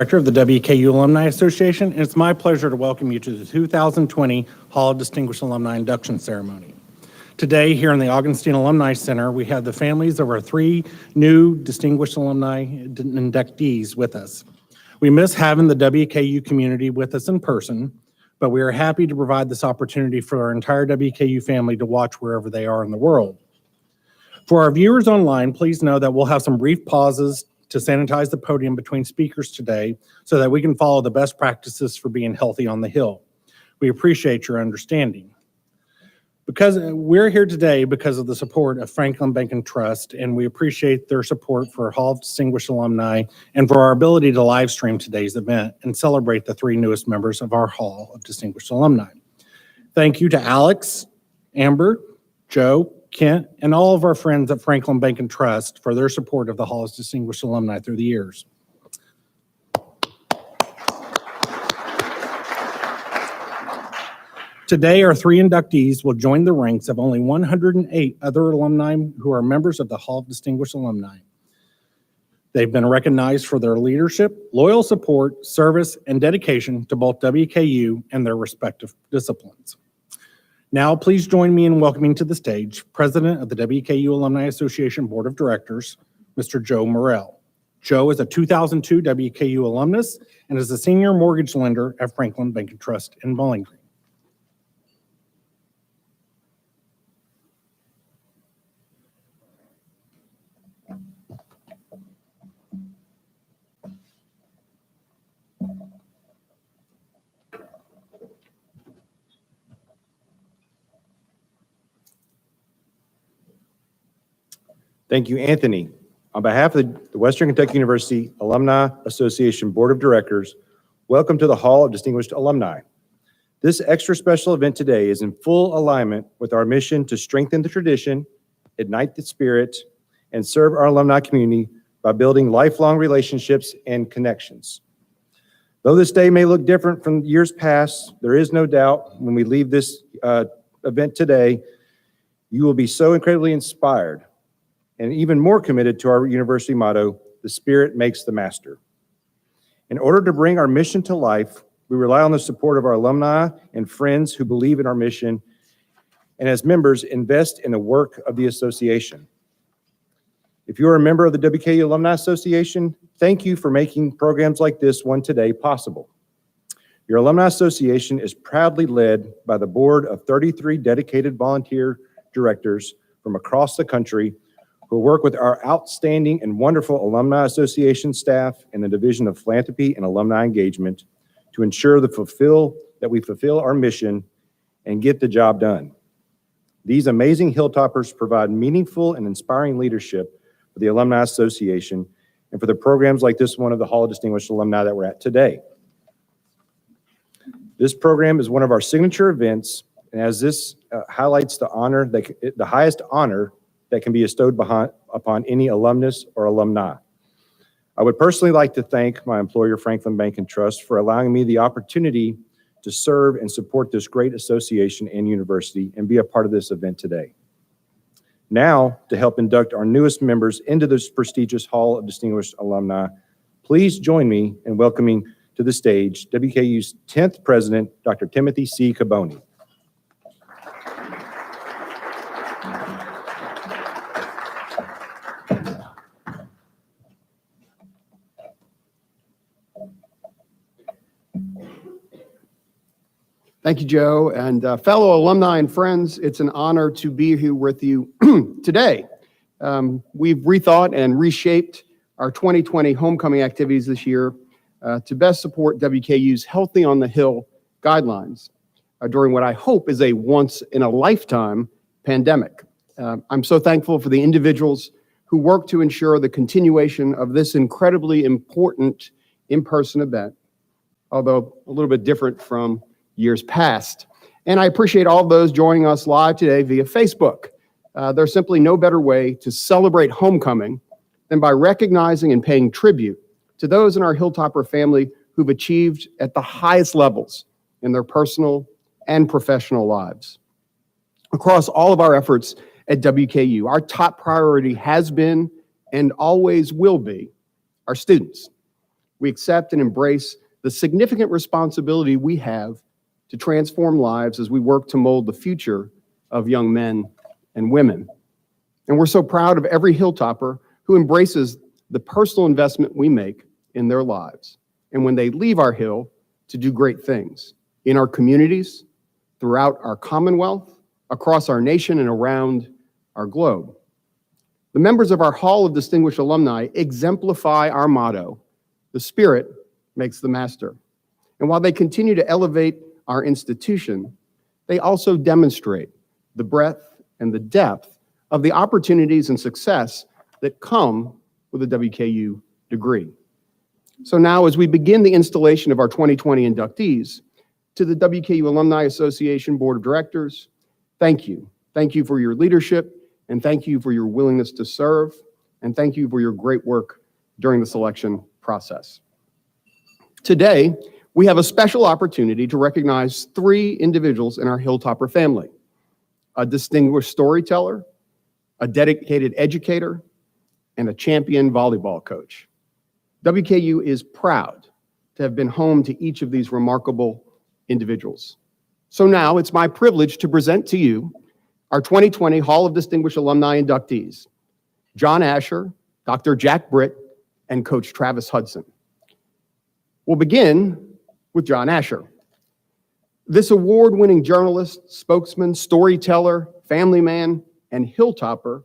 Director of the WKU Alumni Association, and it's my pleasure to welcome you to the 2020 Hall of Distinguished Alumni Induction Ceremony. Today, here in the Augustine Alumni Center, we have the families of our 3 new Distinguished Alumni inductees with us. We miss having the WKU community with us in person, but we are happy to provide this opportunity for our entire WKU family to watch wherever they are in the world. For our viewers online, please know that we'll have some brief pauses to sanitize the podium between speakers today so that we can follow the best practices for being healthy on the Hill. We appreciate your understanding. Because we're here today because of the support of Franklin Bank and Trust, and we appreciate their support for Hall of Distinguished Alumni and for our ability to live stream today's event and celebrate the 3 newest members of our Hall of Distinguished Alumni. Thank you to Alex, Amber, Joe, Kent, and all of our friends at Franklin Bank and Trust for their support of the Hall of Distinguished Alumni through the years. Today, our 3 inductees will join the ranks of only 108 other alumni who are members of the Hall of Distinguished Alumni. They've been recognized for their leadership, loyal support, service, and dedication to both WKU and their respective disciplines. Now, please join me in welcoming to the stage President of the WKU Alumni Association Board of Directors, Mr. Joe Morrell. Joe is a 2002 WKU alumnus and is a senior mortgage lender at Franklin Bank and Trust in Bowling Green. Thank you, Anthony. On behalf of the Western Kentucky University Alumni Association Board of Directors, welcome to the Hall of Distinguished Alumni. This extra special event today is in full alignment with our mission to strengthen the tradition, ignite the spirit, and serve our alumni community by building lifelong relationships and connections. Though this day may look different from years past, there is no doubt when we leave this event today, you will be so incredibly inspired and even more committed to our university motto, the spirit makes the master. In order to bring our mission to life, we rely on the support of our alumni and friends who believe in our mission, and as members, invest in the work of the association. If you are a member of the WKU Alumni Association, thank you for making programs like this one today possible. Your Alumni Association is proudly led by the board of 33 dedicated volunteer directors from across the country who work with our outstanding and wonderful Alumni Association staff and the Division of Philanthropy and Alumni Engagement to ensure that we fulfill our mission and get the job done. These amazing Hilltoppers provide meaningful and inspiring leadership for the Alumni Association and for the programs like this one of the Hall of Distinguished Alumni that we're at today. This program is one of our signature events, and as this highlights the highest honor that can be bestowed upon any alumnus or alumni. I would personally like to thank my employer, Franklin Bank and Trust, for allowing me the opportunity to serve and support this great association and university and be a part of this event today. Now, to help induct our newest members into this prestigious Hall of Distinguished Alumni, please join me in welcoming to the stage WKU's 10th president, Dr. Timothy C. Caboni. Thank you, Joe, and fellow alumni and friends, it's an honor to be here with you today. We've rethought and reshaped our 2020 homecoming activities this year to best support WKU's Healthy on the Hill guidelines during what I hope is a once-in-a-lifetime pandemic. I'm so thankful for the individuals who work to ensure the continuation of this incredibly important in-person event, although a little bit different from years past. And I appreciate all of those joining us live today via Facebook. There's simply no better way to celebrate homecoming than by recognizing and paying tribute to those in our Hilltopper family who've achieved at the highest levels in their personal and professional lives. Across all of our efforts at WKU, our top priority has been and always will be our students. We accept and embrace the significant responsibility we have to transform lives as we work to mold the future of young men and women. And we're so proud of every Hilltopper who embraces the personal investment we make in their lives, and when they leave our Hill to do great things in our communities, throughout our Commonwealth, across our nation, and around our globe. The members of our Hall of Distinguished Alumni exemplify our motto, "The spirit makes the master." And while they continue to elevate our institution, they also demonstrate the breadth and the depth of the opportunities and success that come with a WKU degree. So now, as we begin the installation of our 2020 inductees, to the WKU Alumni Association Board of Directors, thank you. Thank you for your leadership, and thank you for your willingness to serve, and thank you for your great work during the selection process. Today, we have a special opportunity to recognize 3 individuals in our Hilltopper family: a distinguished storyteller, a dedicated educator, and a champion volleyball coach. WKU is proud to have been home to each of these remarkable individuals. So now it's my privilege to present to you our 2020 Hall of Distinguished Alumni inductees, John Asher, Dr. Jack Britt, and Coach Travis Hudson. We'll begin with John Asher. This award-winning journalist, spokesman, storyteller, family man, and Hilltopper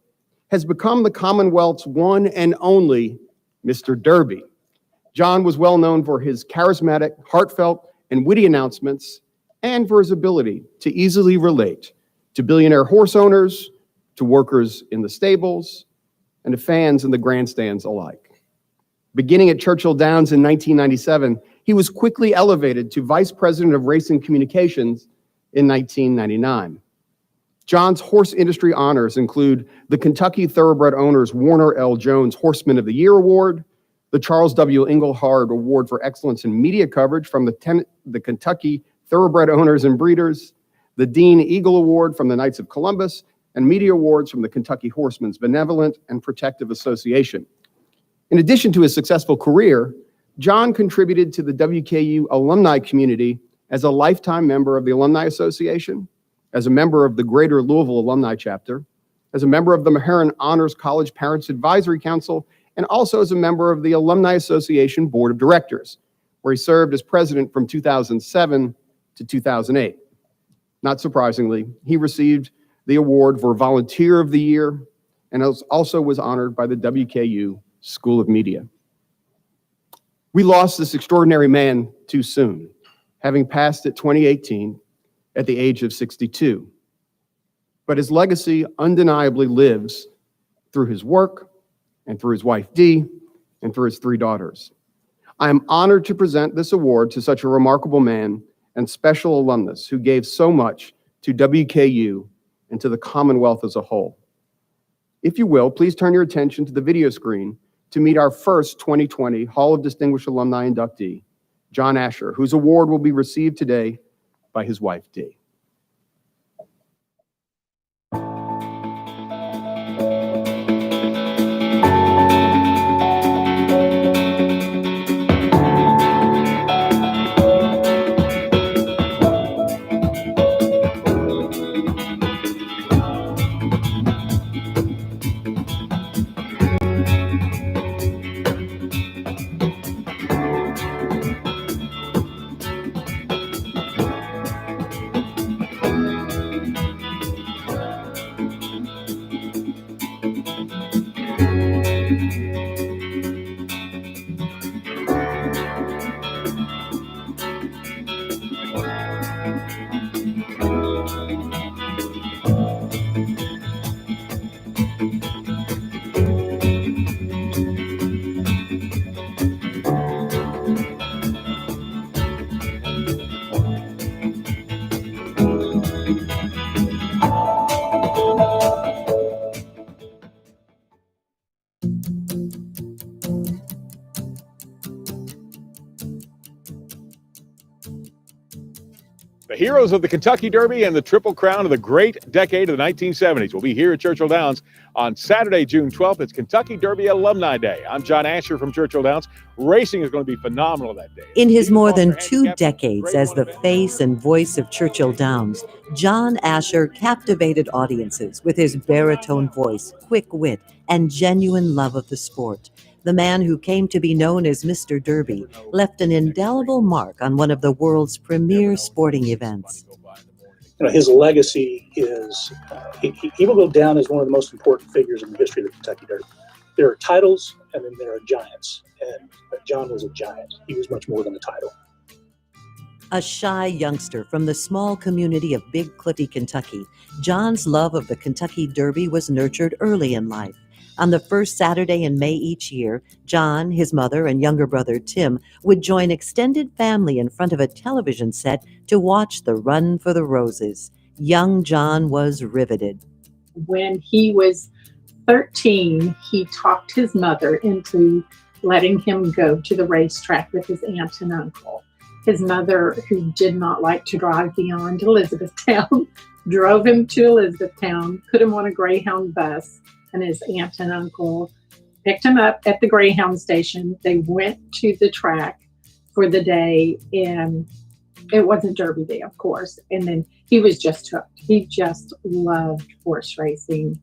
has become the Commonwealth's one and only Mr. Derby. John was well known for his charismatic, heartfelt, and witty announcements, and for his ability to easily relate to billionaire horse owners, to workers in the stables, and to fans in the grandstands alike. Beginning at Churchill Downs in 1997, he was quickly elevated to Vice President of Racing Communications in 1999. John's horse industry honors include the Kentucky Thoroughbred Owners Warner L. Jones Horseman of the Year Award, the Charles W. Engelhard Award for Excellence in Media Coverage from the Kentucky Thoroughbred Owners and Breeders, the Dean Eagle Award from the Knights of Columbus, and media awards from the Kentucky Horsemen's Benevolent and Protective Association. In addition to his successful career, John contributed to the WKU alumni community as a lifetime member of the Alumni Association, as a member of the Greater Louisville Alumni Chapter, as a member of the Meherrin Honors College Parents Advisory Council, and also as a member of the Alumni Association Board of Directors, where he served as president from 2007 to 2008. Not surprisingly, he received the award for Volunteer of the Year and also was honored by the WKU School of Media. We lost this extraordinary man too soon, having passed at 2018 at the age of 62. But his legacy undeniably lives through his work and through his wife, Dee, and through his 3 daughters. I am honored to present this award to such a remarkable man and special alumnus who gave so much to WKU and to the Commonwealth as a whole. If you will, please turn your attention to the video screen to meet our first 2020 Hall of Distinguished Alumni inductee, John Asher, whose award will be received today by his wife, Dee. The heroes of the Kentucky Derby and the Triple Crown of the great decade of the 1970s will be here at Churchill Downs on Saturday, June 12th. It's Kentucky Derby Alumni Day. I'm John Asher from Churchill Downs. Racing is going to be phenomenal that day. In his more than 2 decades as the face and voice of Churchill Downs, John Asher captivated audiences with his baritone voice, quick wit, and genuine love of the sport. The man who came to be known as Mr. Derby left an indelible mark on one of the world's premier sporting events. His legacy is, he will go down as one of the most important figures in the history of the Kentucky Derby. There are titles, and then there are giants. And John was a giant. He was much more than a title. A shy youngster from the small community of Big Cliffy, Kentucky, John's love of the Kentucky Derby was nurtured early in life. On the first Saturday in May each year, John, his mother, and younger brother Tim would join extended family in front of a television set to watch the Run for the Roses. Young John was riveted. When he was 13, he talked his mother into letting him go to the racetrack with his aunt and uncle. His mother, who did not like to drive beyond Elizabethtown, drove him to Elizabethtown, put him on a Greyhound bus, and his aunt and uncle picked him up at the Greyhound station. They went to the track for the day, and it wasn't Derby Day, of course. And then he was just hooked. He just loved horse racing.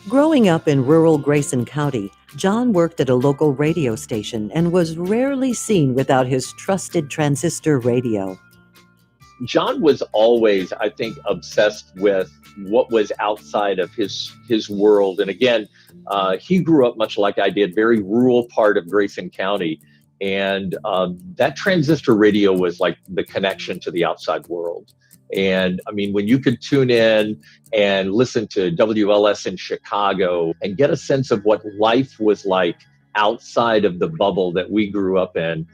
Growing up in rural Grayson County, John worked at a local radio station and was rarely seen without his trusted transistor radio. John was always, I think, obsessed with what was outside of his world. And again, he grew up much like I did, very rural part of Grayson County. And that transistor radio was like the connection to the outside world. And I mean, when you could tune in and listen to WLS in Chicago and get a sense of what life was like outside of the bubble that we grew up in.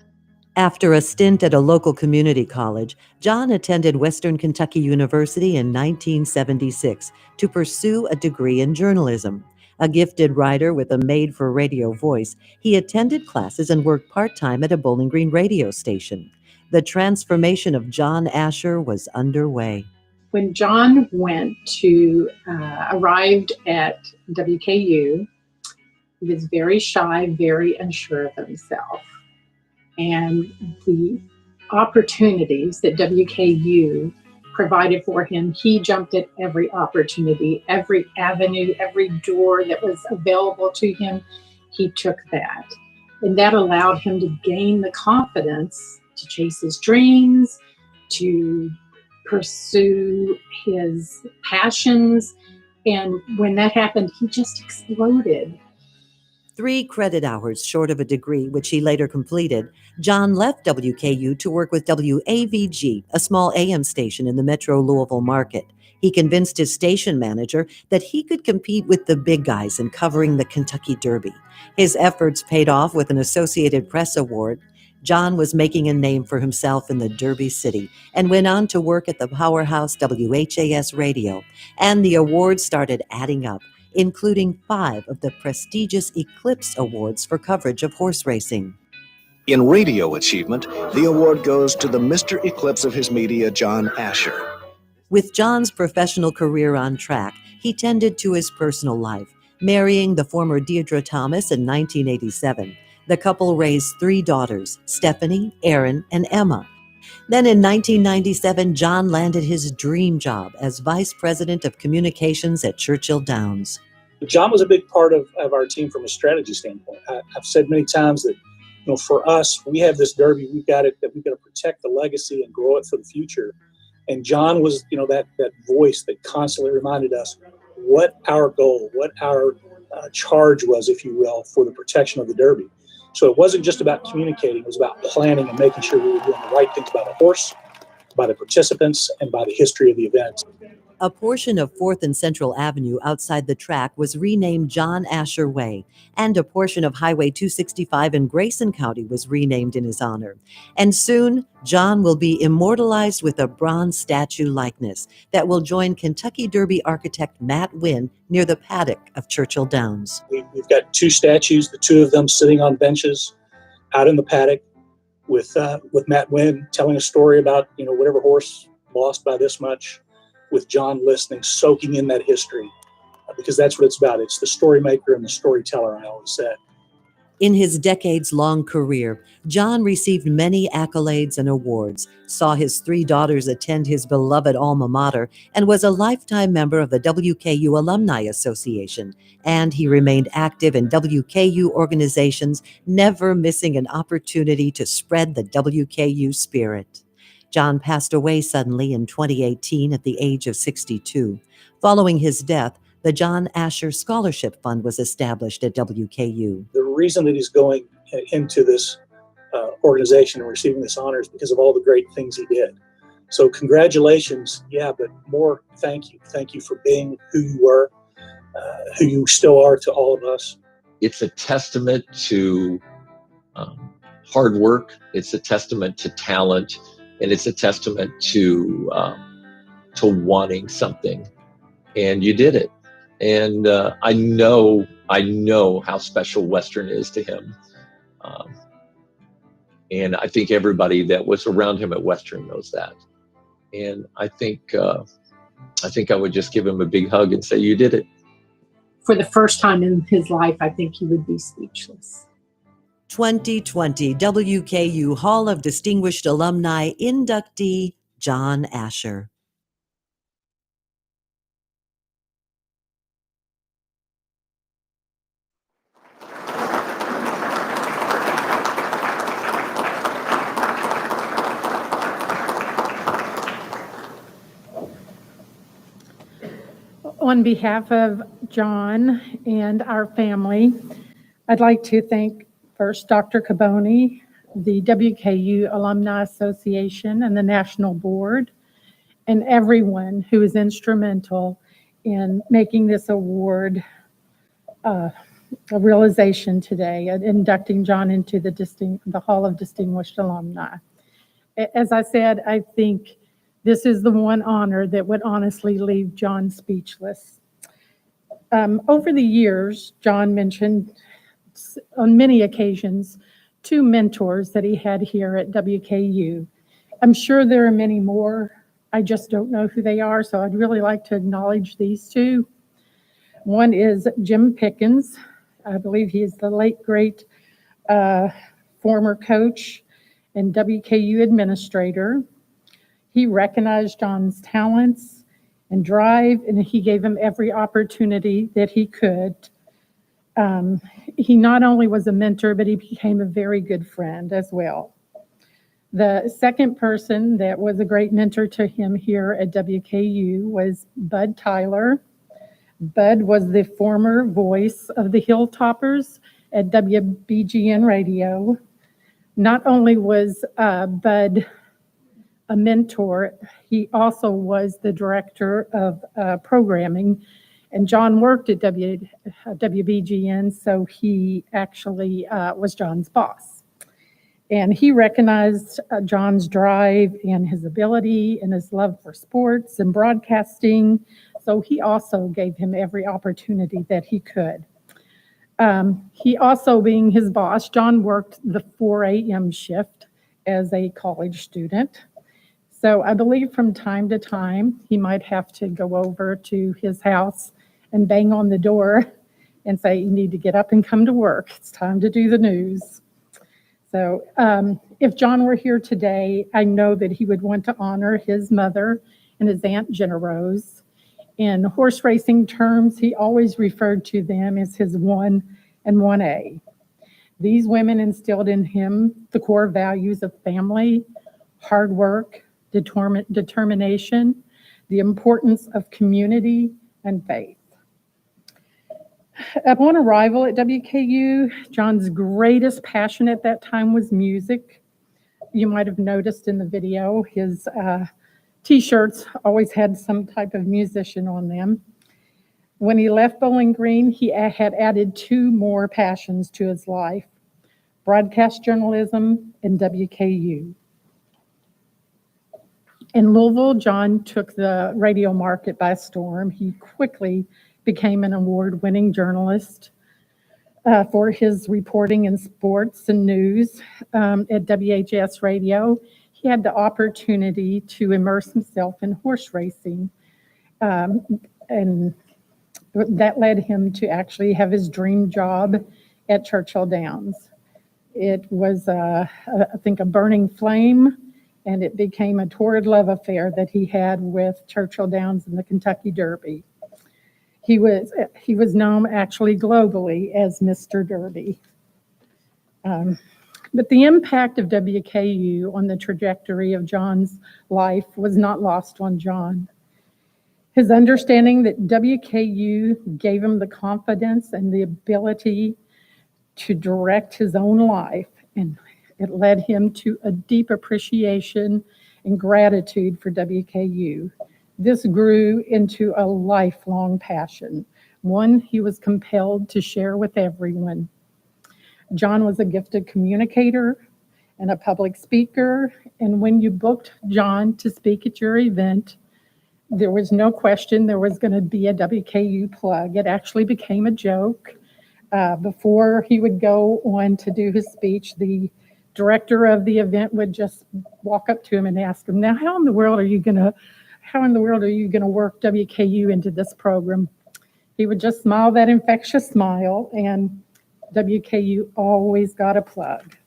After a stint at a local community college, John attended Western Kentucky University in 1976 to pursue a degree in journalism. A gifted writer with a made-for-radio voice, he attended classes and worked part-time at a Bowling Green radio station. The transformation of John Asher was underway. When John arrived at WKU, he was very shy, very unsure of himself. And the opportunities that WKU provided for him, he jumped at every opportunity, every avenue, every door that was available to him. He took that. And that allowed him to gain the confidence to chase his dreams, to pursue his passions. And when that happened, he just exploded. 3 credit hours short of a degree, which he later completed, John left WKU to work with WAVG, a small AM station in the metro Louisville market. He convinced his station manager that he could compete with the big guys in covering the Kentucky Derby. His efforts paid off with an Associated Press award. John was making a name for himself in the Derby City and went on to work at the powerhouse WHAS Radio, and the awards started adding up, including 5 of the prestigious Eclipse Awards for coverage of horse racing. In radio achievement, the award goes to the Mr. Eclipse of his media, John Asher. With John's professional career on track, he tended to his personal life, marrying the former Deirdre Thomas in 1987. The couple raised 3 daughters, Stephanie, Erin, and Emma. Then in 1997, John landed his dream job as Vice President of Communications at Churchill Downs. John was a big part of our team from a strategy standpoint. I've said many times that, for us, we have this Derby, we've got to protect the legacy and grow it for the future. And John was, that voice that constantly reminded us what our goal, what our charge was, if you will, for the protection of the Derby. So it wasn't just about communicating, it was about planning and making sure we were doing the right things by the horse, by the participants, and by the history of the event. A portion of 4th and Central Avenue outside the track was renamed John Asher Way, and a portion of Highway 265 in Grayson County was renamed in his honor. And soon, John will be immortalized with a bronze statue likeness that will join Kentucky Derby architect Matt Wynn near the paddock of Churchill Downs. We've got 2 statues, the 2 of them sitting on benches out in the paddock with Matt Wynn telling a story about, whatever horse lost by this much, with John listening, soaking in that history, because that's what it's about. It's the story maker and the storyteller, I always said. In his decades-long career, John received many accolades and awards, saw his 3 daughters attend his beloved alma mater, and was a lifetime member of the WKU Alumni Association. And he remained active in WKU organizations, never missing an opportunity to spread the WKU spirit. John passed away suddenly in 2018 at the age of 62. Following his death, the John Asher Scholarship Fund was established at WKU. The reason that he's going into this organization and receiving this honor is because of all the great things he did. So congratulations, but more thank you. Thank you for being who you were, who you still are to all of us. It's a testament to hard work. It's a testament to talent. And it's a testament to wanting something, and you did it. And I know how special Western is to him, and I think everybody that was around him at Western knows that. And I think I would just give him a big hug and say, "You did it." For the first time in his life, I think he would be speechless. 2020 WKU Hall of Distinguished Alumni inductee John Asher. On behalf of John and our family, I'd like to thank first Dr. Caboni, the WKU Alumni Association and the National Board, and everyone who is instrumental in making this award a realization today, and inducting John into the Hall of Distinguished Alumni. As I said, I think this is the one honor that would honestly leave John speechless. Over the years, John mentioned on many occasions 2 mentors that he had here at WKU. I'm sure there are many more. I just don't know who they are, so I'd really like to acknowledge these 2. One is Jim Pickens. I believe he is the late, great former coach and WKU administrator. He recognized John's talents and drive, and he gave him every opportunity that he could. He not only was a mentor, but he became a very good friend as well. The second person that was a great mentor to him here at WKU was Bud Tyler. Bud was the former voice of the Hilltoppers at WBGN Radio. Not only was Bud a mentor, he also was the director of programming, and John worked at WBGN, so he actually was John's boss. And he recognized John's drive and his ability and his love for sports and broadcasting, so he also gave him every opportunity that he could. He also, being his boss, John worked the 4 a.m. shift as a college student. So I believe from time to time, he might have to go over to his house and bang on the door and say, you need to get up and come to work. It's time to do the news. So if John were here today, I know that he would want to honor his mother and his Aunt Jenna Rose. In horse racing terms, he always referred to them as his 1 and 1A. These women instilled in him the core values of family, hard work, determination, the importance of community, and faith. Upon arrival at WKU, John's greatest passion at that time was music. You might have noticed in the video, his T-shirts always had some type of musician on them. When he left Bowling Green, he had added 2 more passions to his life: broadcast journalism and WKU. In Louisville, John took the radio market by storm. He quickly became an award-winning journalist for his reporting in sports and news at WHS Radio. He had the opportunity to immerse himself in horse racing, and that led him to actually have his dream job at Churchill Downs. It was, I think, a burning flame, and it became a torrid love affair that he had with Churchill Downs in the Kentucky Derby. He was known actually globally as Mr. Derby. But the impact of WKU on the trajectory of John's life was not lost on John. His understanding that WKU gave him the confidence and the ability to direct his own life, and it led him to a deep appreciation and gratitude for WKU. This grew into a lifelong passion, one he was compelled to share with everyone. John was a gifted communicator and a public speaker, and when you booked John to speak at your event, there was no question there was going to be a WKU plug. It actually became a joke. Before he would go on to do his speech, the director of the event would just walk up to him and ask him, now, how in the world are you going to work WKU into this program? He would just smile that infectious smile, and WKU always got a plug.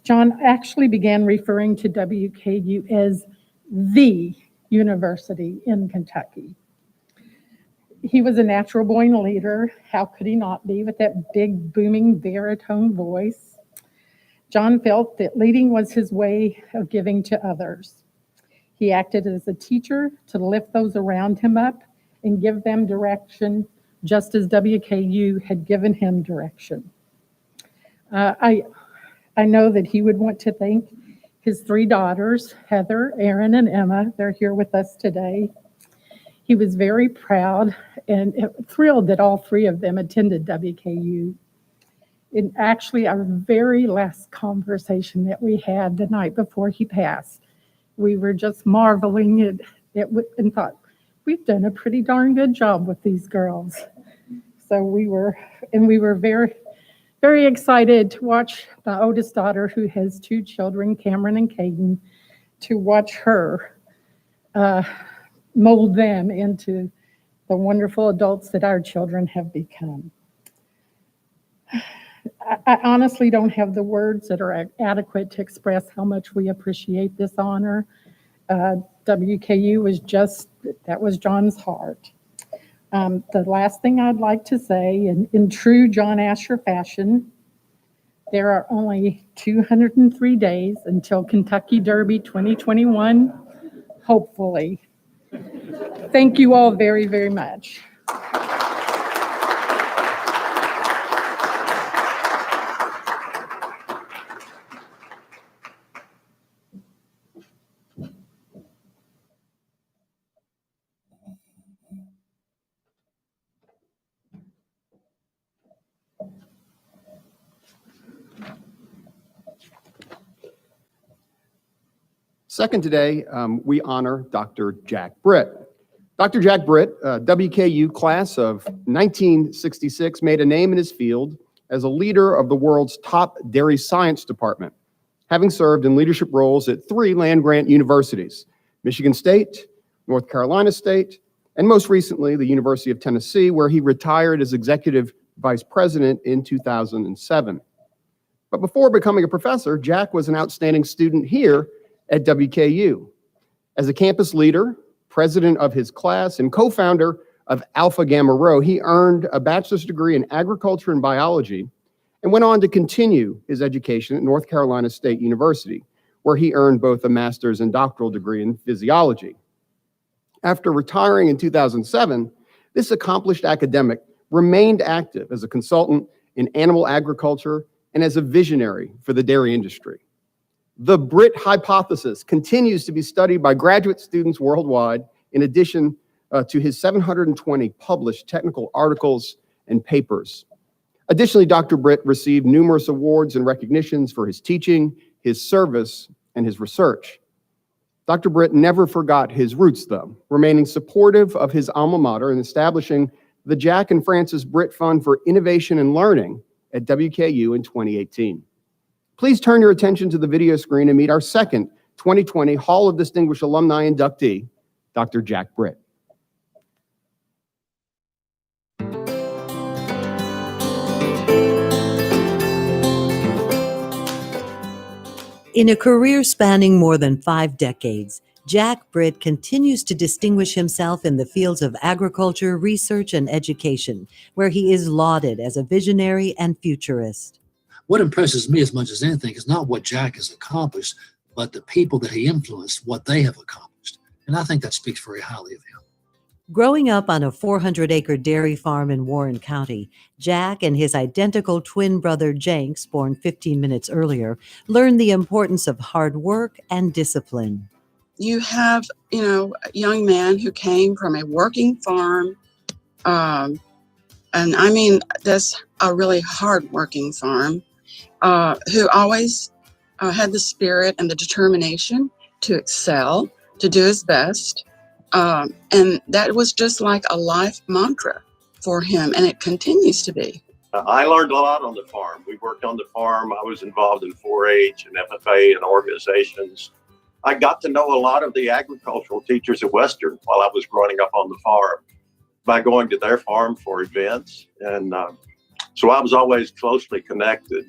John actually began referring to WKU as the university in Kentucky. He was a natural born leader. How could he not be with that big, booming baritone voice? John felt that leading was his way of giving to others. He acted as a teacher to lift those around him up and give them direction, just as WKU had given him direction. I know that he would want to thank his 3 daughters, Heather, Erin, and Emma. They're here with us today. He was very proud and thrilled that all 3 of them attended WKU. In actually our very last conversation that we had the night before he passed, we were just marveling at and thought, we've done a pretty darn good job with these girls. So we were very, very excited to watch my oldest daughter, who has 2 children, Cameron and Caden, to watch her mold them into the wonderful adults that our children have become. I honestly don't have the words that are adequate to express how much we appreciate this honor. WKU that was John's heart. The last thing I'd like to say, in true John Asher fashion, there are only 203 days until Kentucky Derby 2021, hopefully. Thank you all very, very much. Second today, we honor Dr. Jack Britt. Dr. Jack Britt, WKU class of 1966, made a name in his field as a leader of the world's top dairy science department, having served in leadership roles at 3 land-grant universities, Michigan State, North Carolina State, and most recently, the University of Tennessee, where he retired as executive vice president in 2007. But before becoming a professor, Jack was an outstanding student here at WKU. As a campus leader, president of his class, and co-founder of Alpha Gamma Rho, he earned a bachelor's degree in agriculture and biology and went on to continue his education at North Carolina State University, where he earned both a master's and doctoral degree in physiology. After retiring in 2007, this accomplished academic remained active as a consultant in animal agriculture and as a visionary for the dairy industry. The Britt hypothesis continues to be studied by graduate students worldwide, in addition to his 720 published technical articles and papers. Additionally, Dr. Britt received numerous awards and recognitions for his teaching, his service, and his research. Dr. Britt never forgot his roots, though, remaining supportive of his alma mater and establishing the Jack and Frances Britt Fund for Innovation and Learning at WKU in 2018. Please turn your attention to the video screen and meet our second 2020 Hall of Distinguished Alumni inductee, Dr. Jack Britt. In a career spanning more than 5 decades, Jack Britt continues to distinguish himself in the fields of agriculture, research, and education, where he is lauded as a visionary and futurist. What impresses me as much as anything is not what Jack has accomplished, but the people that he influenced, what they have accomplished. And I think that speaks very highly of him. Growing up on a 400-acre dairy farm in Warren County, Jack and his identical twin brother Jenks, born 15 minutes earlier, learned the importance of hard work and discipline. You have, a young man who came from a working farm, and I mean, that's a really hard-working farm, who always had the spirit and the determination to excel, to do his best. And that was just like a life mantra for him, and it continues to be. I learned a lot on the farm. We worked on the farm. I was involved in 4-H and FFA and organizations. I got to know a lot of the agricultural teachers at Western while I was growing up on the farm by going to their farm for events. And so I was always closely connected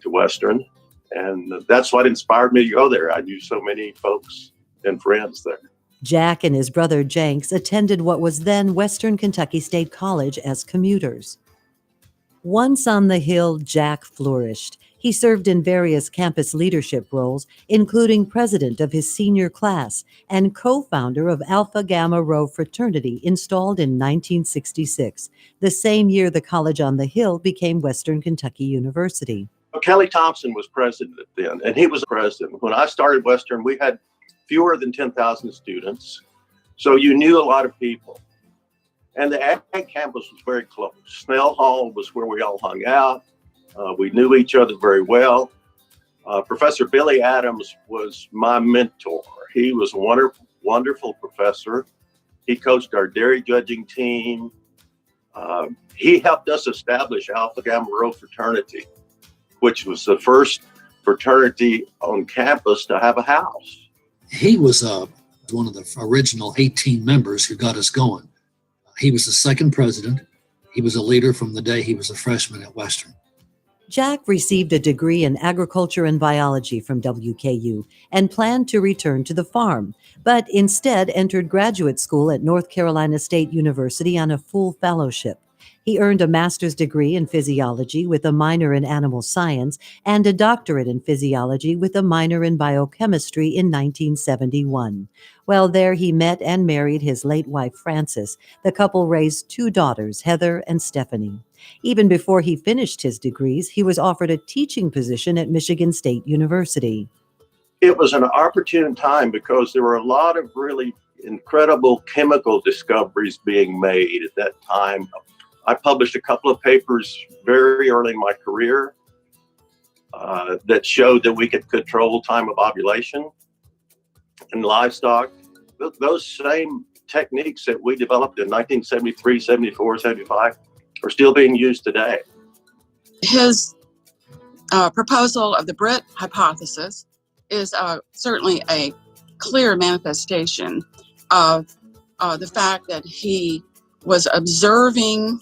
to Western. And that's what inspired me to go there. I knew so many folks and friends there. Jack and his brother Jenks attended what was then Western Kentucky State College as commuters. Once on the Hill, Jack flourished. He served in various campus leadership roles, including president of his senior class and co-founder of Alpha Gamma Rho fraternity, installed in 1966, the same year the college on the Hill became Western Kentucky University. Kelly Thompson was president then, and he was president. When I started Western, we had fewer than 10,000 students, so you knew a lot of people. And the ag campus was very close. Snell Hall was where we all hung out. We knew each other very well. Professor Billy Adams was my mentor. He was a wonderful, wonderful professor. He coached our dairy judging team. He helped us establish Alpha Gamma Rho fraternity, which was the first fraternity on campus to have a house. He was one of the original 18 members who got us going. He was the second president. He was a leader from the day he was a freshman at Western. Jack received a degree in agriculture and biology from WKU and planned to return to the farm, but instead entered graduate school at North Carolina State University on a full fellowship. He earned a master's degree in physiology with a minor in animal science and a doctorate in physiology with a minor in biochemistry in 1971. While there, he met and married his late wife, Frances. The couple raised two daughters, Heather and Stephanie. Even before he finished his degrees, he was offered a teaching position at Michigan State University. It was an opportune time because there were a lot of really incredible chemical discoveries being made at that time. I published a couple of papers very early in my career that showed that we could control time of ovulation in livestock. Those same techniques that we developed in 1973, 74, 75 are still being used today. His proposal of the Britt hypothesis is certainly a clear manifestation of the fact that he was observing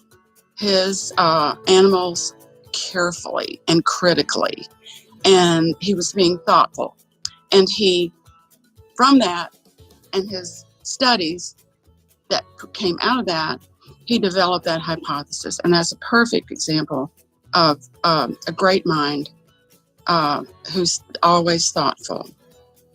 his animals carefully and critically, and he was being thoughtful. And he, from that and his studies that came out of that, he developed that hypothesis. And that's a perfect example of a great mind who's always thoughtful.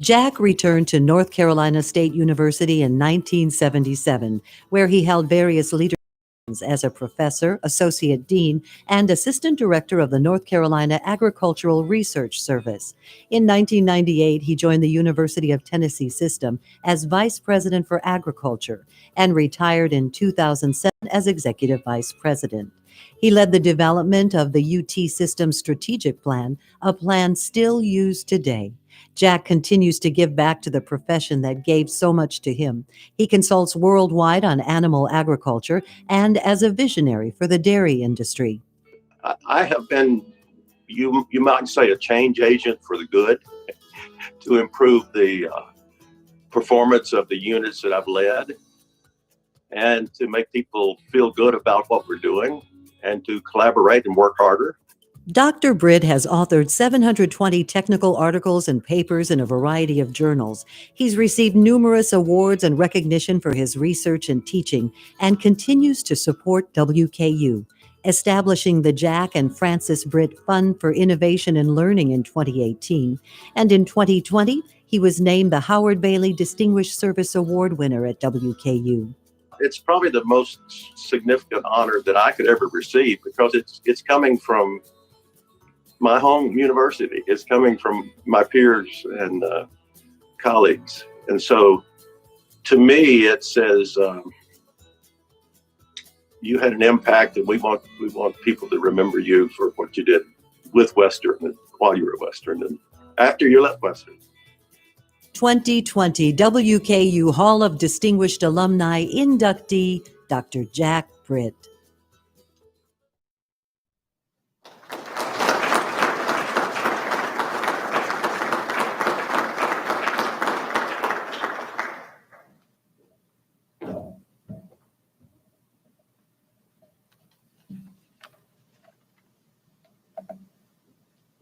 Jack returned to North Carolina State University in 1977, where he held various leadership positions as a professor, associate dean, and assistant director of the North Carolina Agricultural Research Service. In 1998, he joined the University of Tennessee system as vice president for agriculture and retired in 2007 as executive vice president. He led the development of the UT System Strategic Plan, a plan still used today. Jack continues to give back to the profession that gave so much to him. He consults worldwide on animal agriculture and as a visionary for the dairy industry. I have been, you might say, a change agent for the good to improve the performance of the units that I've led and to make people feel good about what we're doing and to collaborate and work harder. Dr. Britt has authored 720 technical articles and papers in a variety of journals. He's received numerous awards and recognition for his research and teaching and continues to support WKU, establishing the Jack and Frances Britt Fund for Innovation and Learning in 2018. And in 2020, he was named the Howard Bailey Distinguished Service Award winner at WKU. It's probably the most significant honor that I could ever receive because it's coming from my home university. It's coming from my peers and colleagues. And so to me, it says you had an impact and we want people to remember you for what you did with Western and while you were at Western and after you left Western. 2020 WKU Hall of Distinguished Alumni inductee, Dr. Jack Britt.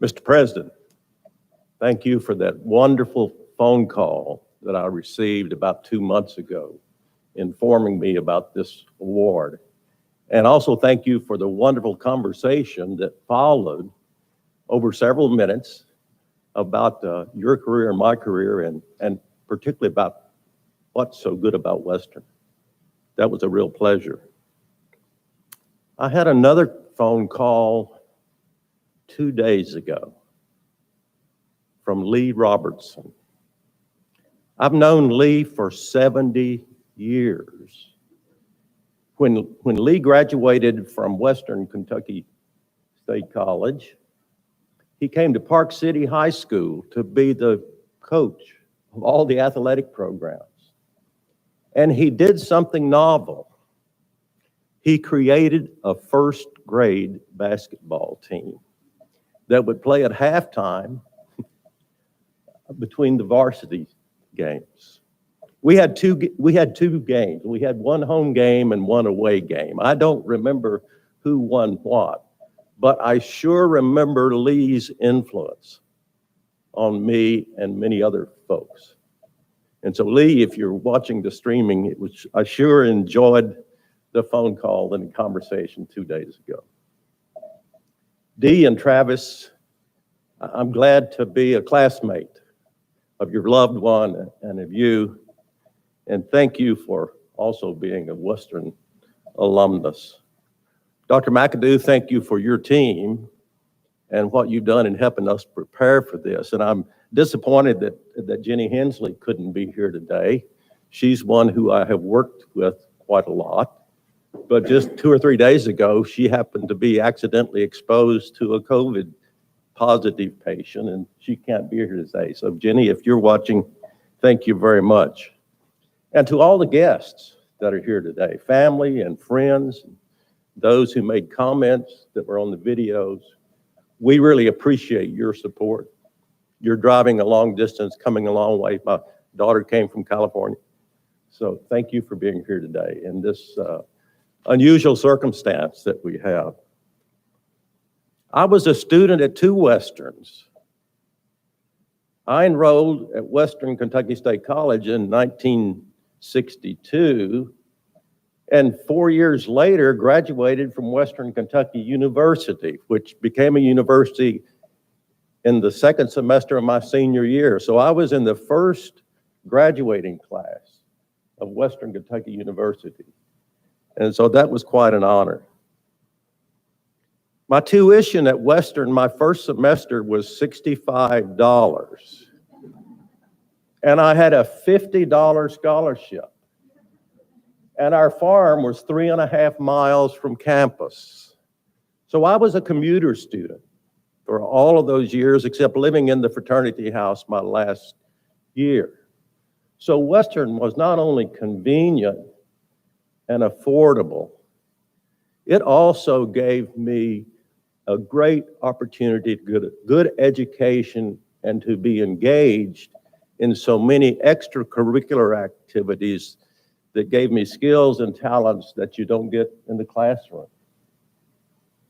Mr. President, thank you for that wonderful phone call that I received about 2 months ago, informing me about this award. And also thank you for the wonderful conversation that followed over several minutes about your career and my career, and particularly about what's so good about Western. That was a real pleasure. I had another phone call 2 days ago from Lee Robertson. I've known Lee for 70 years. When Lee graduated from Western Kentucky State College, he came to Park City High School to be the coach of all the athletic programs. And he did something novel. He created a first grade basketball team that would play at halftime between the varsity games. We had two games. We had one home game and one away game. I don't remember who won what, but I sure remember Lee's influence on me and many other folks. And so Lee, if you're watching the streaming, I sure enjoyed the phone call and the conversation 2 days ago. Dee and Travis, I'm glad to be a classmate of your loved one and of you. And thank you for also being a Western alumnus. Dr. McAdoo, thank you for your team and what you've done in helping us prepare for this. And I'm disappointed that Jenny Hensley couldn't be here today. She's one who I have worked with quite a lot. But just 2 or 3 days ago, she happened to be accidentally exposed to a COVID positive patient, and she can't be here today. So Jenny, if you're watching, thank you very much. And to all the guests that are here today, family and friends, those who made comments that were on the videos, we really appreciate your support. You're driving a long distance, coming a long way. My daughter came from California. So thank you for being here today in this unusual circumstance that we have. I was a student at 2 Westerns. I enrolled at Western Kentucky State College in 1962, and 4 years later graduated from Western Kentucky University, which became a university in the second semester of my senior year. So I was in the first graduating class of Western Kentucky University. And so that was quite an honor. My tuition at Western, my first semester was $65. And I had a $50 scholarship. And our farm was 3.5 miles from campus. So I was a commuter student for all of those years, except living in the fraternity house my last year. So Western was not only convenient and affordable, it also gave me a great opportunity to get a good education and to be engaged in so many extracurricular activities that gave me skills and talents that you don't get in the classroom.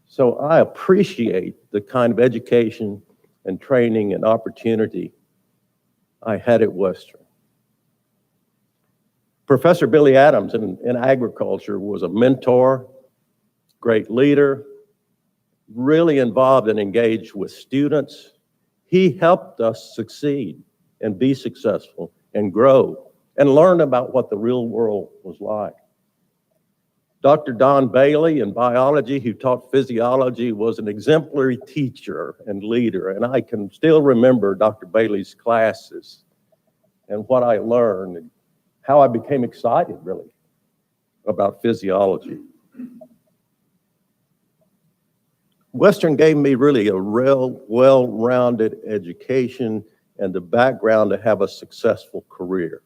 So I appreciate the kind of education and training and opportunity I had at Western. Professor Billy Adams in agriculture was a mentor, great leader, really involved and engaged with students. He helped us succeed and be successful and grow and learn about what the real world was like. Dr. Don Bailey in biology, who taught physiology, was an exemplary teacher and leader. And I can still remember Dr. Bailey's classes and what I learned and how I became excited, really, about physiology. Western gave me really a real well-rounded education and the background to have a successful career.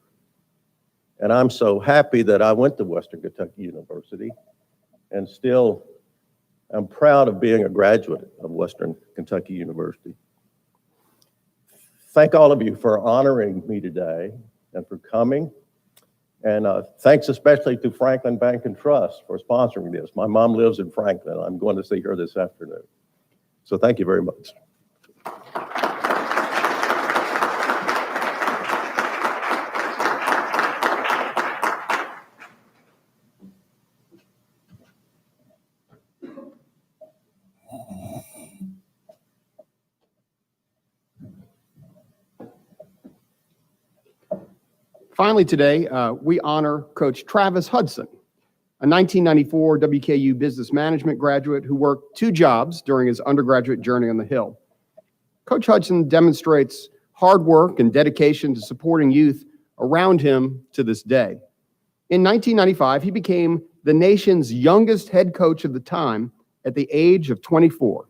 And I'm so happy that I went to Western Kentucky University, and still I'm proud of being a graduate of Western Kentucky University. Thank all of you for honoring me today and for coming. And thanks especially to Franklin Bank and Trust for sponsoring this. My mom lives in Franklin. I'm going to see her this afternoon. So thank you very much. Finally today, we honor Coach Travis Hudson, a 1994 WKU business management graduate who worked 2 jobs during his undergraduate journey on the Hill. Coach Hudson demonstrates hard work and dedication to supporting youth around him to this day. In 1995, he became the nation's youngest head coach of the time at the age of 24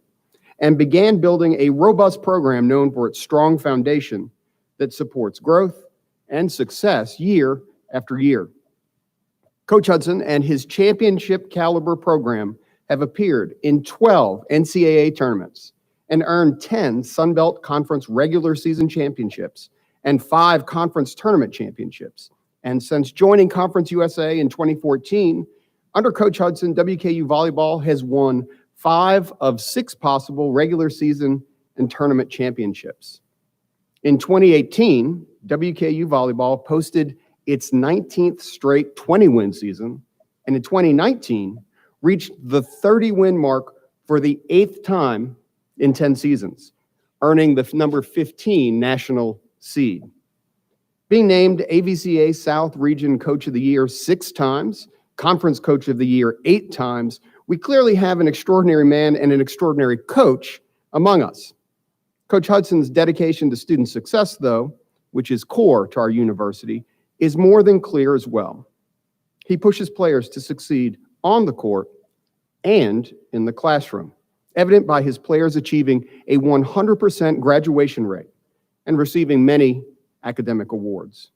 and began building a robust program known for its strong foundation that supports growth and success year after year. Coach Hudson and his championship caliber program have appeared in 12 NCAA tournaments and earned 10 Sun Belt Conference regular season championships and 5 conference tournament championships. And since joining Conference USA in 2014, under Coach Hudson, WKU volleyball has won 5 of 6 possible regular season and tournament championships. In 2018, WKU volleyball posted its 19th straight 20-win season, and in 2019, reached the 30-win mark for the 8th time in 10 seasons, earning the number 15 national seed. Being named AVCA South Region Coach of the Year 6 times, Conference Coach of the Year 8 times, we clearly have an extraordinary man and an extraordinary coach among us. Coach Hudson's dedication to student success, though, which is core to our university, is more than clear as well. He pushes players to succeed on the court and in the classroom, evident by his players achieving a 100% graduation rate and receiving many academic awards.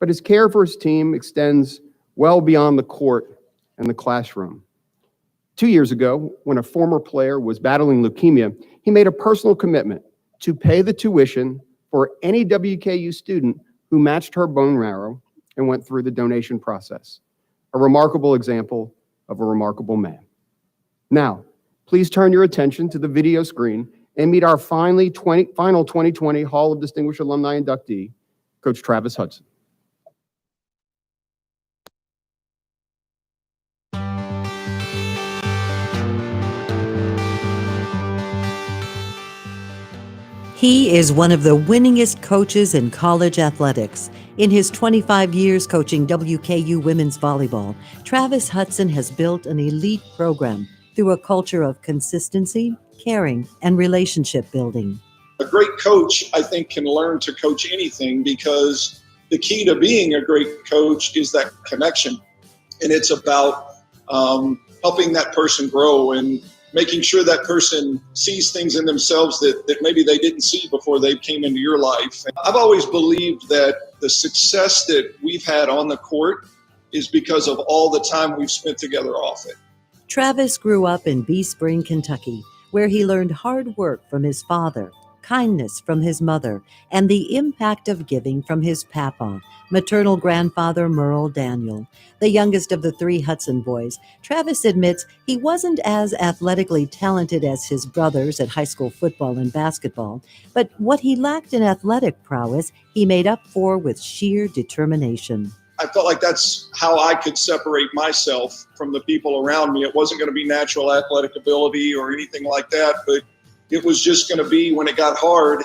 But his care for his team extends well beyond the court and the classroom. 2 years ago, when a former player was battling leukemia, he made a personal commitment to pay the tuition for any WKU student who matched her bone marrow and went through the donation process. A remarkable example of a remarkable man. Now, please turn your attention to the video screen and meet our final 2020 Hall of Distinguished Alumni inductee, Coach Travis Hudson. He is one of the winningest coaches in college athletics. In his 25 years coaching WKU women's volleyball, Travis Hudson has built an elite program through a culture of consistency, caring, and relationship building. A great coach, I think, can learn to coach anything because the key to being a great coach is that connection. And it's about helping that person grow and making sure that person sees things in themselves that maybe they didn't see before they came into your life. And I've always believed that the success that we've had on the court is because of all the time we've spent together off it. Travis grew up in Bee Spring, Kentucky, where he learned hard work from his father, kindness from his mother, and the impact of giving from his papa, maternal grandfather Merle Daniel. The youngest of the 3 Hudson boys, Travis admits he wasn't as athletically talented as his brothers at high school football and basketball, but what he lacked in athletic prowess, he made up for with sheer determination. I felt like that's how I could separate myself from the people around me. It wasn't going to be natural athletic ability or anything like that, but it was just going to be when it got hard,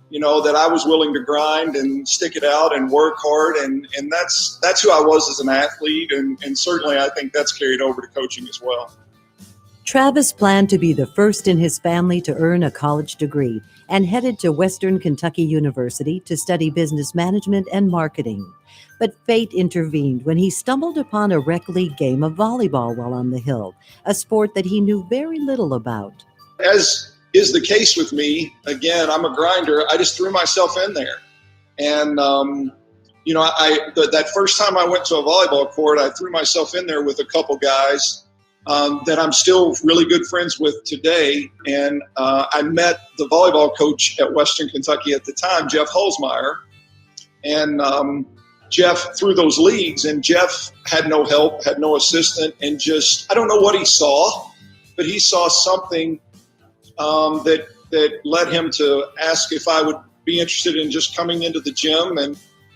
you know, that I was willing to grind and stick it out and work hard. And that's who I was as an athlete. And certainly I think that's carried over to coaching as well. Travis planned to be the first in his family to earn a college degree and headed to Western Kentucky University to study business management and marketing. But fate intervened when he stumbled upon a rec league game of volleyball while on the Hill, a sport that he knew very little about. As is the case with me, again, I'm a grinder. I just threw myself in there. And, you know, that first time I went to a volleyball court, I threw myself in there with a couple guys that I'm still really good friends with today. And I met the volleyball coach at Western Kentucky at the time, Jeff Holzmeyer. And Jeff threw those leagues, and Jeff had no help, had no assistant, and just, I don't know what he saw, but he saw something that led him to ask if I would be interested in just coming into the gym.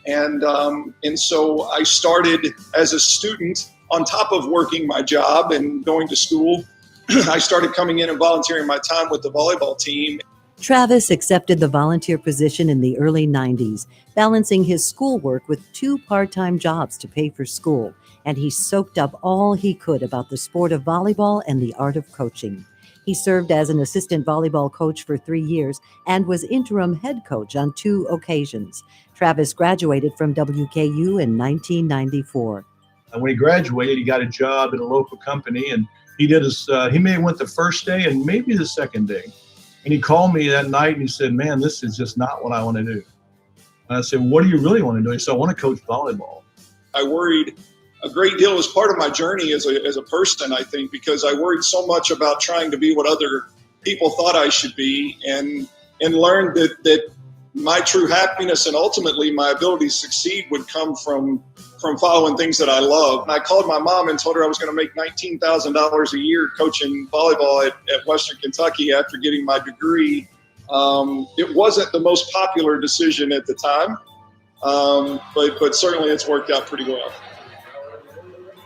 And so I started as a student on top of working my job and going to school. I started coming in and volunteering my time with the volleyball team. Travis accepted the volunteer position in the early 90s, balancing his schoolwork with 2 part-time jobs to pay for school, and he soaked up all he could about the sport of volleyball and the art of coaching. He served as an assistant volleyball coach for 3 years and was interim head coach on 2 occasions. Travis graduated from WKU in 1994. And when he graduated, he got a job at a local company, and he did he may have went the first day and maybe the second day. And he called me that night and he said, "Man, this is just not what I want to do." And I said, "What do you really want to do?" He said, "I want to coach volleyball." I worried a great deal as part of my journey as a person, I think, because I worried so much about trying to be what other people thought I should be, and learned that my true happiness and ultimately my ability to succeed would come from following things that I love. And I called my mom and told her I was going to make $19,000 a year coaching volleyball at Western Kentucky after getting my degree. It wasn't the most popular decision at the time, but certainly it's worked out pretty well.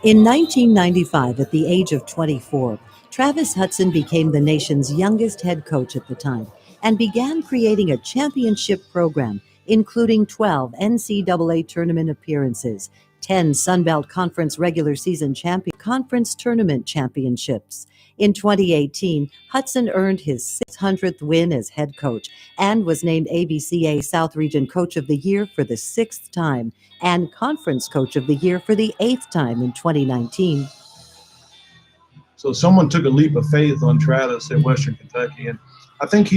In 1995, at the age of 24, Travis Hudson became the nation's youngest head coach at the time and began creating a championship program, including 12 NCAA tournament appearances, 10 Sunbelt Conference regular season conference tournament championships. In 2018, Hudson earned his 600th win as head coach and was named ABCA South Region Coach of the Year for the 6th time and Conference Coach of the Year for the 8th time in 2019. So someone took a leap of faith on Travis at Western Kentucky, and I think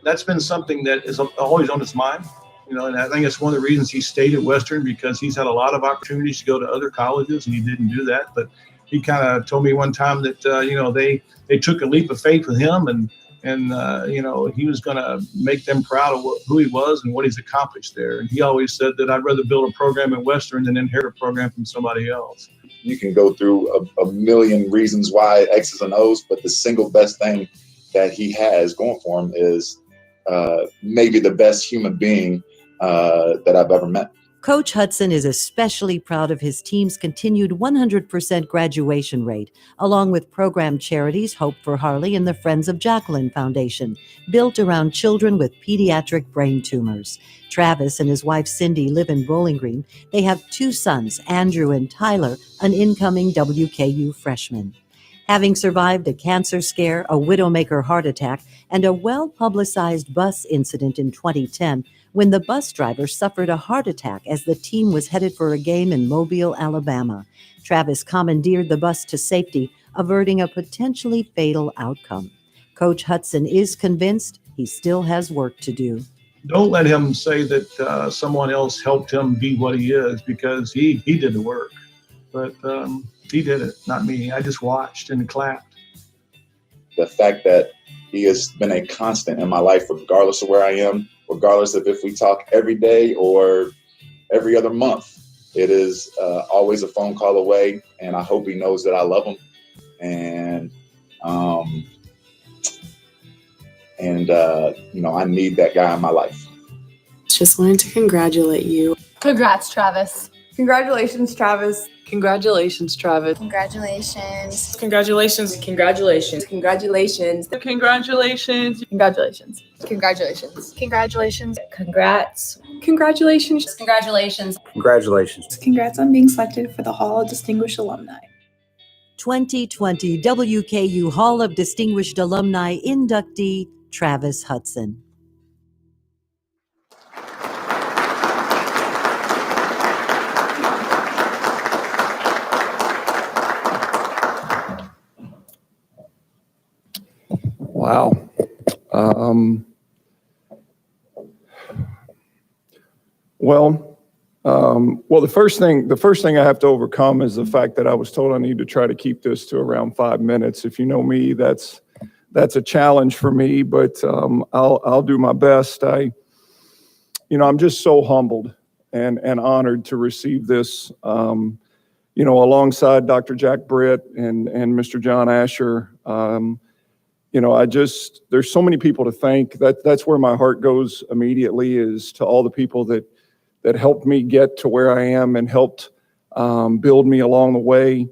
that's been something that is always on his mind. You know, and I think it's one of the reasons he stayed at Western, because he's had a lot of opportunities to go to other colleges, and he didn't do that. But he kind of told me one time that they took a leap of faith with him, and he was going to make them proud of who he was and what he's accomplished there. And he always said that I'd rather build a program at Western than inherit a program from somebody else. You can go through a million reasons why X's and O's, but the single best thing that he has going for him is maybe the best human being that I've ever met. Coach Hudson is especially proud of his team's continued 100% graduation rate, along with program charities Hope for Harley and the Friends of Jacqueline Foundation, built around children with pediatric brain tumors. Travis and his wife Cindy live in Bowling Green. They have 2 sons, Andrew and Tyler, an incoming WKU freshman. Having survived a cancer scare, a widowmaker heart attack, and a well-publicized bus incident in 2010, when the bus driver suffered a heart attack as the team was headed for a game in Mobile, Alabama, Travis commandeered the bus to safety, averting a potentially fatal outcome. Coach Hudson is convinced he still has work to do. Don't let him say that someone else helped him be what he is, because he did the work. But he did it, not me. I just watched and clapped. The fact that he has been a constant in my life, regardless of where I am, regardless of if we talk every day or every other month, it is always a phone call away. And I hope he knows that I love him. And I need that guy in my life. Just wanted to congratulate you. Congrats, Travis. Congratulations, Travis. Congratulations, Travis. Congratulations. Congratulations. Congratulations. Congratulations. Congratulations. Congratulations. Congratulations. Congratulations. Congrats. Congratulations. Congratulations. Congratulations. Congrats on being selected for the Hall of Distinguished Alumni. 2020 WKU Hall of Distinguished Alumni inductee Travis Hudson. Wow. Well, the first thing I have to overcome is the fact that I was told I need to try to keep this to around 5 minutes. If you know me, that's a challenge for me, but I'll do my best. I'm just so humbled and honored to receive this, alongside Dr. Jack Britt and Mr. John Asher. There's so many people to thank. That's where my heart goes immediately, is to all the people that helped me get to where I am and helped build me along the way.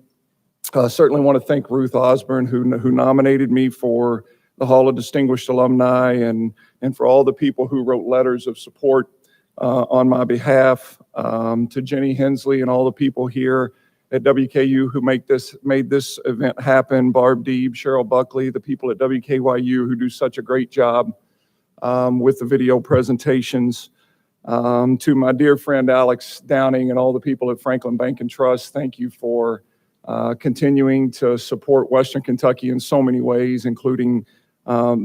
I certainly want to thank Ruth Osborne, who nominated me for the Hall of Distinguished Alumni, and for all the people who wrote letters of support on my behalf, to Jenny Hensley and all the people here at WKU who made this event happen, Barb Deeb, Cheryl Buckley, the people at WKYU who do such a great job with the video presentations, to my dear friend Alex Downing and all the people at Franklin Bank and Trust. Thank you for continuing to support Western Kentucky in so many ways, including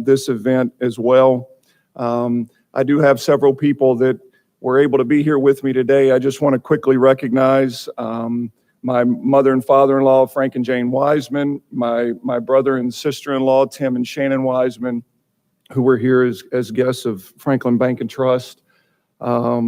this event as well. I do have several people that were able to be here with me today. I just want to quickly recognize my mother and father-in-law, Frank and Jane Wiseman, my brother and sister-in-law, Tim and Shannon Wiseman, who were here as guests of Franklin Bank and Trust. I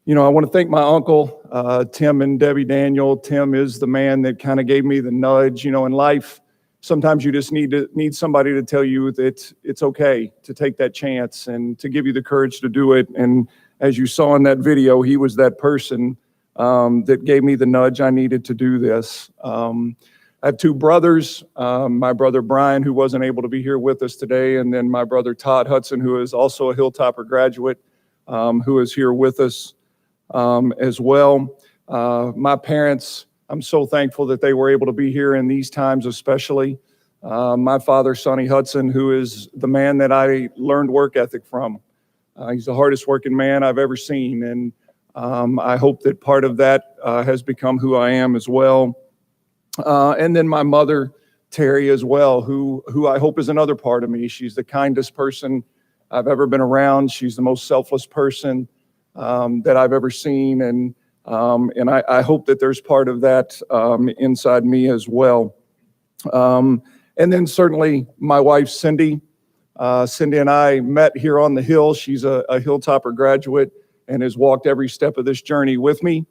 want to thank my uncle, Tim and Debbie Daniel. Tim is the man that kind of gave me the nudge. In life, sometimes you just need somebody to tell you that it's okay to take that chance and to give you the courage to do it. And as you saw in that video, he was that person that gave me the nudge I needed to do this. I have two brothers, my brother Brian, who wasn't able to be here with us today, and then my brother Todd Hudson, who is also a Hilltopper graduate, who is here with us as well. My parents, I'm so thankful that they were able to be here in these times especially. My father, Sonny Hudson, who is the man that I learned work ethic from. He's the hardest working man I've ever seen, and I hope that part of that has become who I am as well. And then my mother, Terry, as well, who I hope is another part of me. She's the kindest person I've ever been around. She's the most selfless person that I've ever seen, and I hope that there's part of that inside me as well. And then certainly my wife, Cindy. Cindy and I met here on the Hill. She's a Hilltopper graduate and has walked every step of this journey with me.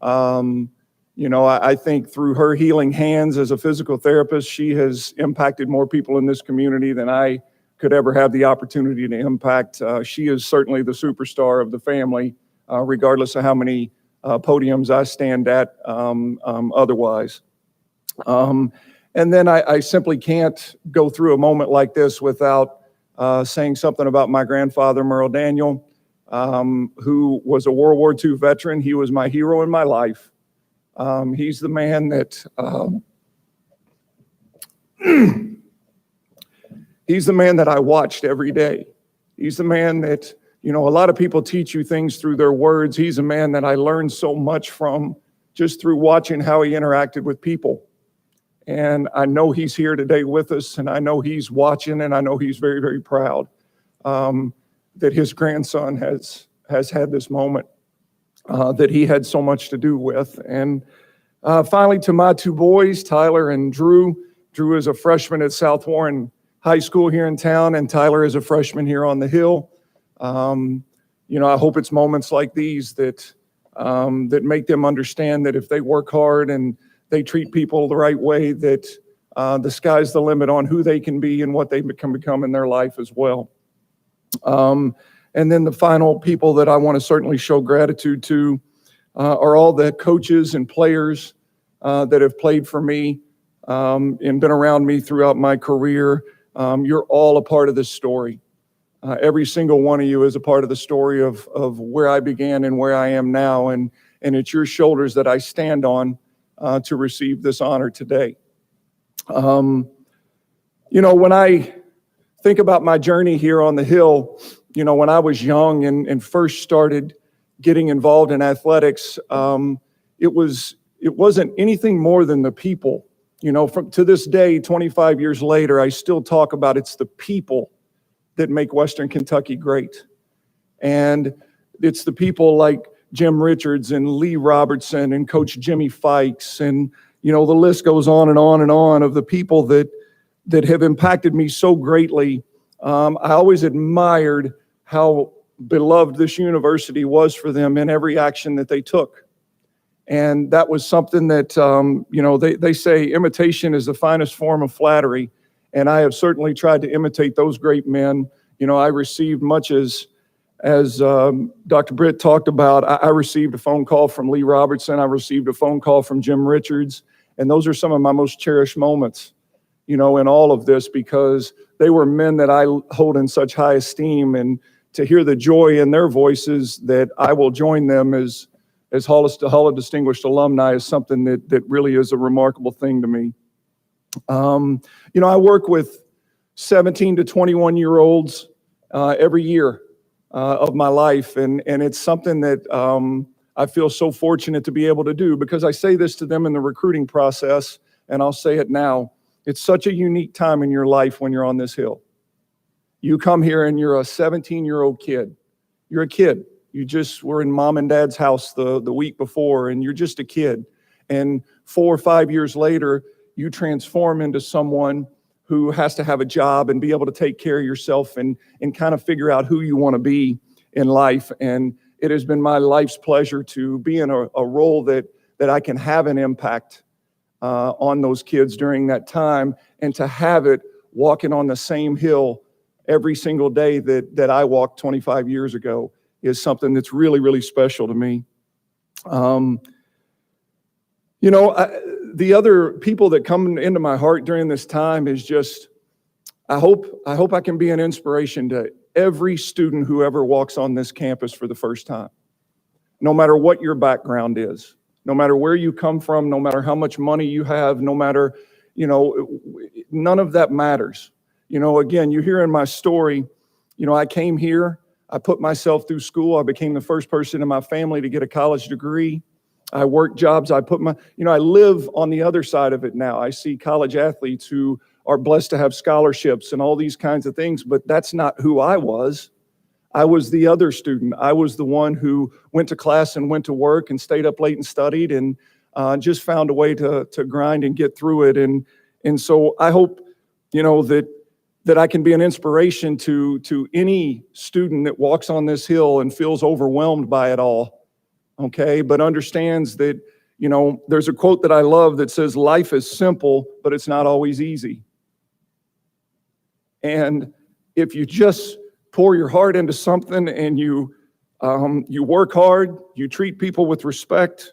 I think through her healing hands as a physical therapist, she has impacted more people in this community than I could ever have the opportunity to impact. She is certainly the superstar of the family, regardless of how many podiums I stand at otherwise. And then I simply can't go through a moment like this without saying something about my grandfather, Merle Daniel, who was a World War II veteran. He was my hero in my life. He's the man that he's the man that I watched every day. He's the man that, a lot of people teach you things through their words. He's a man that I learned so much from just through watching how he interacted with people. And I know he's here today with us, and I know he's watching, and I know he's very, very proud that his grandson has had this moment that he had so much to do with. And finally, to my two boys, Tyler and Drew. Drew is a freshman at South Warren High School here in town, and Tyler is a freshman here on the Hill. I hope it's moments like these that make them understand that if they work hard and they treat people the right way, that the sky's the limit on who they can be and what they can become in their life as well. And then the final people that I want to certainly show gratitude to are all the coaches and players that have played for me and been around me throughout my career. You're all a part of this story. Every single one of you is a part of the story of where I began and where I am now. And it's your shoulders that I stand on to receive this honor today. When I think about my journey here on the Hill, when I was young and first started getting involved in athletics, it wasn't anything more than the people. To this day, 25 years later, I still talk about it's the people that make Western Kentucky great. And it's the people like Jim Richards and Lee Robertson and Coach Jimmy Fikes, and the list goes on and on and on of the people that have impacted me so greatly. I always admired how beloved this university was for them in every action that they took. And that was something that, they say imitation is the finest form of flattery. And I have certainly tried to imitate those great men. I received much as Dr. Britt talked about, I received a phone call from Lee Robertson. I received a phone call from Jim Richards. And those are some of my most cherished moments, in all of this, because they were men that I hold in such high esteem. And to hear the joy in their voices that I will join them as Hall of Distinguished Alumni is something that really is a remarkable thing to me. I work with 17 to 21-year-olds every year of my life, and it's something that I feel so fortunate to be able to do, because I say this to them in the recruiting process, and I'll say it now. It's such a unique time in your life when you're on this Hill. You come here and you're a 17-year-old kid. You're a kid. You just were in mom and dad's house the week before, and you're just a kid. And 4 or 5 years later, you transform into someone who has to have a job and be able to take care of yourself and kind of figure out who you want to be in life. And it has been my life's pleasure to be in a role that I can have an impact on those kids during that time, and to have it walking on the same hill every single day that I walked 25 years ago is something that's really, really special to me. The other people that come into my heart during this time is just, I hope I can be an inspiration to every student who ever walks on this campus for the first time. No matter what your background is, no matter where you come from, no matter how much money you have, no matter, none of that matters. Again, you hear in my story, I came here, I put myself through school, I became the first person in my family to get a college degree. I worked jobs, I live on the other side of it now. I see college athletes who are blessed to have scholarships and all these kinds of things, but that's not who I was. I was the other student. I was the one who went to class and went to work and stayed up late and studied and just found a way to grind and get through it. And so I hope, that I can be an inspiration to any student that walks on this hill and feels overwhelmed by it all. Okay, but understands that, there's a quote that I love that says, life is simple, but it's not always easy. And if you just pour your heart into something and you work hard, you treat people with respect,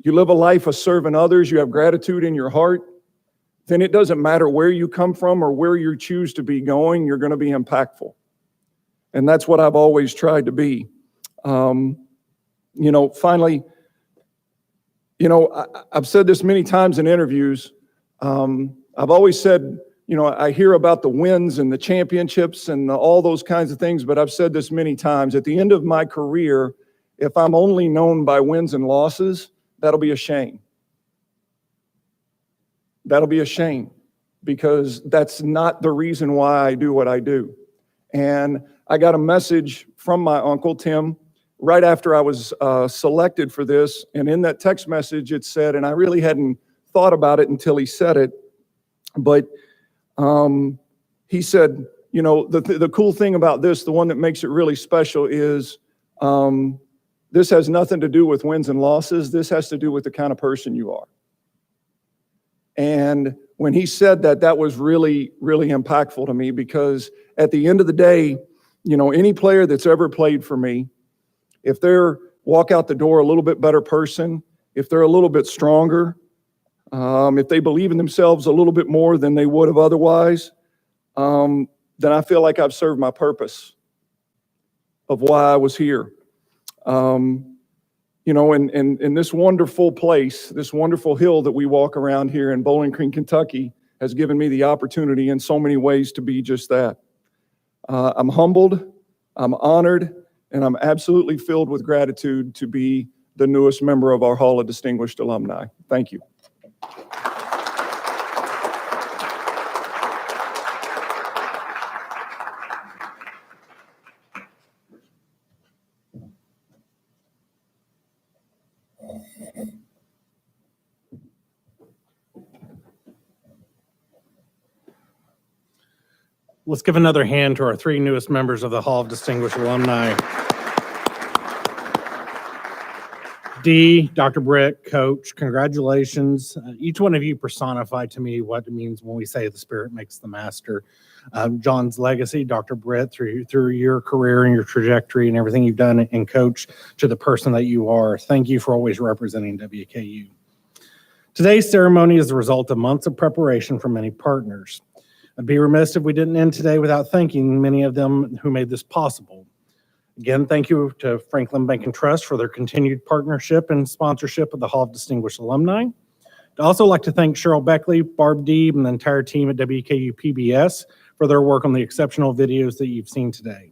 you live a life of serving others, you have gratitude in your heart, then it doesn't matter where you come from or where you choose to be going, you're going to be impactful. And that's what I've always tried to be. Finally, I've said this many times in interviews. I've always said, I hear about the wins and the championships and all those kinds of things, but I've said this many times. At the end of my career, if I'm only known by wins and losses, that'll be a shame. That'll be a shame, because that's not the reason why I do what I do. And I got a message from my uncle, Tim, right after I was selected for this. And in that text message, it said, and I really hadn't thought about it until he said it, but he said, the cool thing about this, the one that makes it really special is this has nothing to do with wins and losses. This has to do with the kind of person you are. And when he said that, that was really, really impactful to me, because at the end of the day, any player that's ever played for me, if they're walk out the door a little bit better person, if they're a little bit stronger, if they believe in themselves a little bit more than they would have otherwise, then I feel like I've served my purpose of why I was here. In this wonderful place, this wonderful hill that we walk around here in Bowling Green, Kentucky, has given me the opportunity in so many ways to be just that. I'm humbled, I'm honored, and I'm absolutely filled with gratitude to be the newest member of our Hall of Distinguished Alumni. Thank you. Let's give another hand to our three newest members of the Hall of Distinguished Alumni. Dr. Britt, Coach, congratulations. Each one of you personify to me what it means when we say the spirit makes the master. John's legacy, Dr. Britt, through your career and your trajectory and everything you've done, and Coach, to the person that you are. Thank you for always representing WKU. Today's ceremony is the result of months of preparation from many partners. I'd be remiss if we didn't end today without thanking many of them who made this possible. Again, thank you to Franklin Bank and Trust for their continued partnership and sponsorship of the Hall of Distinguished Alumni. I'd also like to thank Cheryl Beckley, Barb Deeb, and the entire team at WKU PBS for their work on the exceptional videos that you've seen today.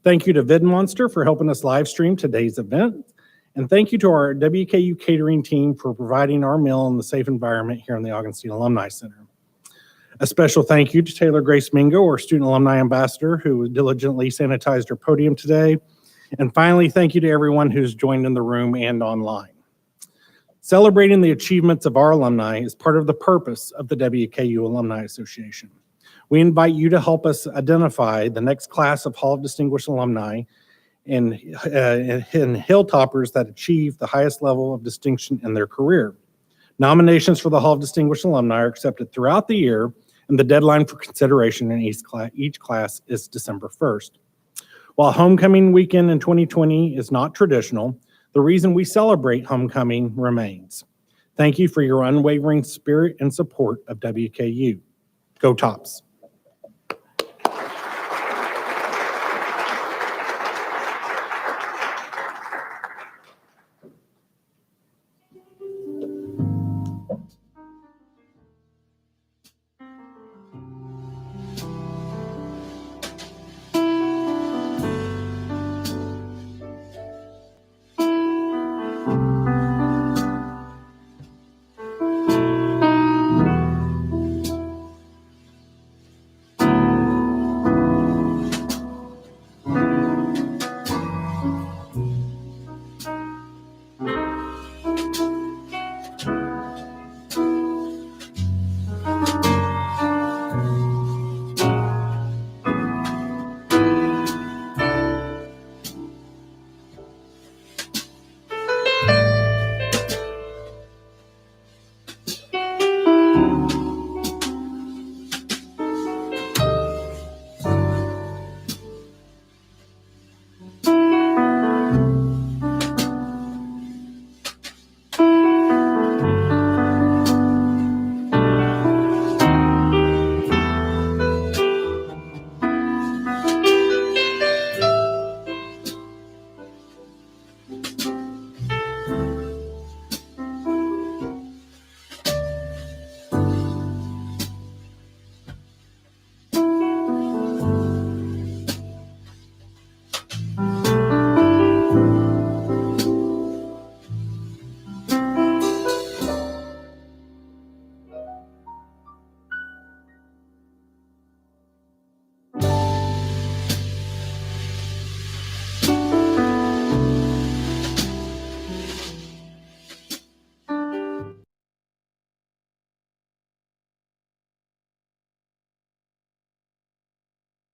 Thank you to VidMonster for helping us live stream today's event. And thank you to our WKU catering team for providing our meal in the safe environment here in the Augustine Alumni Center. A special thank you to Taylor Grace Mingo, our student alumni ambassador, who diligently sanitized our podium today. And finally, thank you to everyone who's joined in the room and online. Celebrating the achievements of our alumni is part of the purpose of the WKU Alumni Association. We invite you to help us identify the next class of Hall of Distinguished Alumni and Hilltoppers that achieve the highest level of distinction in their career. Nominations for the Hall of Distinguished Alumni are accepted throughout the year, and the deadline for consideration in each class is December 1st. While homecoming weekend in 2020 is not traditional, the reason we celebrate homecoming remains. Thank you for your unwavering spirit and support of WKU. Go Tops!